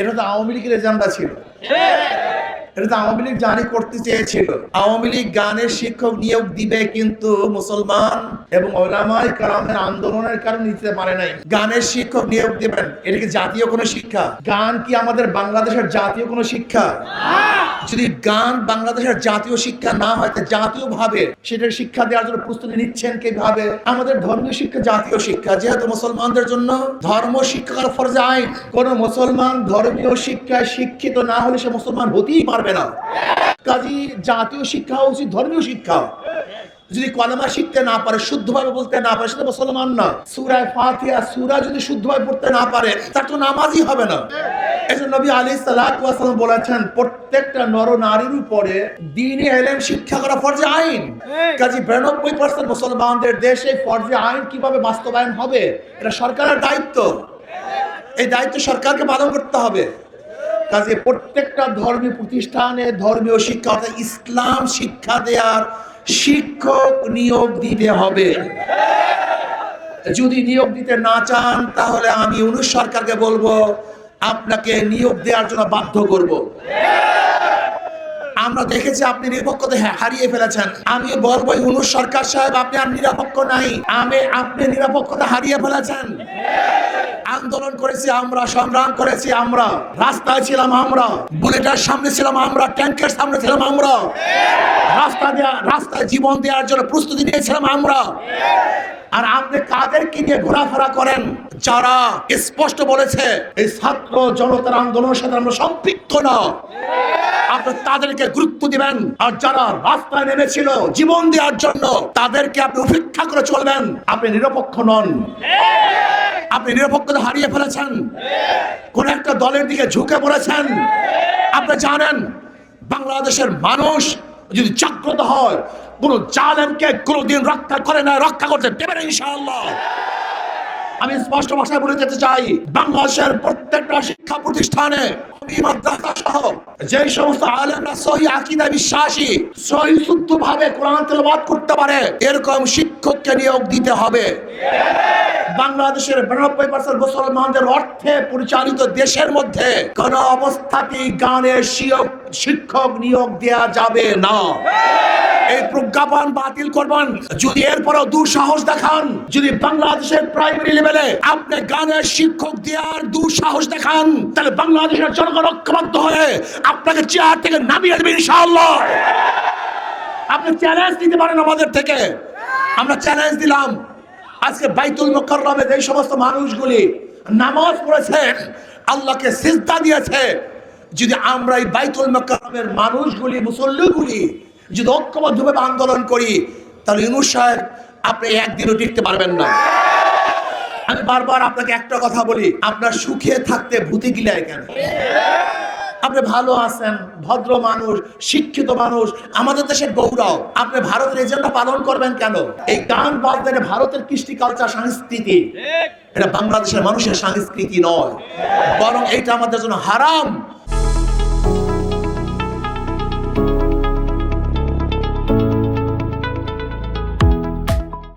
এটা তো আওয়ামী লীগের এজেন্ডা ছিল, এটা তো আওয়ামী লীগ জারি করতে চেয়েছিল। আওয়ামী লীগ গানের শিক্ষক নিয়োগ দিবে, কিন্তু মুসলমান এবং উলামায়ে কেরামের আন্দোলনের কারণে নিতে পারে নাই। গানের শিক্ষক নিয়োগ দিবেন, এটা কি জাতীয় কোনো শিক্ষা? গান কি আমাদের বাংলাদেশের জাতীয় কোনো শিক্ষা? যদি গান বাংলাদেশের জাতীয় শিক্ষা না হয়, তো জাতীয় ভাবে সেটার শিক্ষা দেওয়ার জন্য প্রস্তুতি নিচ্ছেন কিভাবে? আমাদের ধর্মীয় শিক্ষা জাতীয় শিক্ষা, যেহেতু মুসলমানদের জন্য ধর্ম শিক্ষা করা ফরজে আইন। কোন মুসলমান ধর্মীয় শিক্ষায় শিক্ষিত না হলে সে মুসলমান হতেই পারবে না। কাজী জাতীয় শিক্ষা উচিত ধর্মীয় শিক্ষা। যদি কলেমা শিখতে না পারে, শুদ্ধভাবে বলতে না পারে, সেটা মুসলমান না। সূরা ফাতিহা সূরা যদি শুদ্ধভাবে পড়তে না পারে, তার তো নামাজই হবে না। এজন্য নবী আলাইহিস সালাতু ওয়াস সালাম বলেছেন, প্রত্যেকটা নর নারীর উপরে দ্বীনি ইলম শিক্ষা করা ফরজে আইন। কাজী 92% মুসলমানদের দেশে ফরজে আইন কিভাবে বাস্তবায়ন হবে, এটা সরকারের দায়িত্ব। এই দায়িত্ব সরকারকে পালন করতে হবে। কাজে প্রত্যেকটা ধর্মীয় প্রতিষ্ঠানে ধর্মীয় শিক্ষা অর্থাৎ ইসলাম শিক্ষা দেওয়ার শিক্ষক নিয়োগ দিতে হবে। যদি নিয়োগ দিতে না চান, তাহলে আমি ইউনূস সরকারকে বলবো আপনাকে নিয়োগ দেওয়ার জন্য বাধ্য করব। আমরা দেখেছি আপনি নিরপেক্ষতা হারিয়ে ফেলেছেন। আমি বলবো ইউনূস সরকার সাহেব, আপনি আর নিরপেক্ষ নাই, আপনি নিরপেক্ষতা হারিয়ে ফেলেছেন। আন্দোলন করেছি আমরা, সংগ্রাম করেছি আমরা, রাস্তায় ছিলাম আমরা, বুলেটের সামনে ছিলাম আমরা, ট্যাঙ্কের সামনে ছিলাম আমরা, রাস্তায় জীবন দেওয়ার জন্য প্রস্তুতি নিয়েছিলাম আমরা। আর আপনি কাদেরকে নিয়ে ঘোরাফেরা করেন? যারা স্পষ্ট বলেছে এই ছাত্র জনতার আন্দোলনের সাথে আমরা সম্পৃক্ত না, আপনি তাদেরকে গুরুত্ব দিবেন। আর যারা রাস্তায় নেমেছিল জীবন দেওয়ার জন্য, তাদেরকে আপনি উপেক্ষা করে চলবেন। আপনি নিরপেক্ষ নন, আপনি নিরপেক্ষতা হারিয়ে ফেলেছেন, কোন একটা দলের দিকে ঝুঁকে পড়েছেন। আপনি জানেন বাংলাদেশের মানুষ যদি জাগ্রত হয়, কোন জালেমকে কোনদিন রক্ষা করে না, রক্ষা করতে দেবে না ইনশাআল্লাহ। আমি স্পষ্ট ভাষায় বলে যেতে চাই, বাংলাদেশের প্রত্যেকটা শিক্ষা প্রতিষ্ঠানে মাদ্রাসা সহ যে সমস্ত আলেমরা সহি আকীদায় বিশ্বাসী, সহি শুদ্ধভাবে কোরআন তেলাওয়াত করতে পারে, এরকম শিক্ষককে নিয়োগ দিতে হবে। বাংলাদেশের 92% মুসলমানদের অর্থে পরিচালিত দেশের মধ্যে কোন অবস্থাতেই গানের শিক্ষক নিয়োগ দেওয়া যাবে না। এই প্রজ্ঞাপন বাতিল করবেন। যদি এরপরও দুঃসাহস দেখান, যদি বাংলাদেশের প্রাইমারি লেভেলে আপনি গানের শিক্ষক দেওয়ার দুঃসাহস দেখান, তাহলে বাংলাদেশের জনগণ ঐক্যবদ্ধ হয়ে আপনাকে চেয়ার থেকে নামিয়ে দেবে ইনশাআল্লাহ। আপনি চ্যালেঞ্জ দিতে পারেন আমাদের থেকে, আমরা চ্যালেঞ্জ দিলাম। আজকে বাইতুল মুকাররমে যে সমস্ত মানুষগুলি নামাজ পড়েছে, আল্লাহকে সিজদা দিয়েছে, যদি আমরা এই বাইতুল মুকাররমের মানুষগুলি, মুসল্লিগুলি যদি ঐক্যবদ্ধভাবে আন্দোলন করি, তাহলে ইউনূস সাহেব আপনি একদিনও টিকতে পারবেন না। আমি বারবার আপনাকে একটা কথা বলি, আপনার সুখে থাকতে ভূতে গিলায় কেন? আপনি ভালো আছেন, ভদ্র মানুষ, শিক্ষিত মানুষ, আমাদের দেশের গৌরব, আপনি ভারতের এজেন্ডা পালন করবেন কেন? এই গান বাজনা ভারতের কৃষ্টি কালচার সংস্কৃতি, এটা বাংলাদেশের মানুষের সংস্কৃতি নয়, বরং এটা আমাদের জন্য হারাম।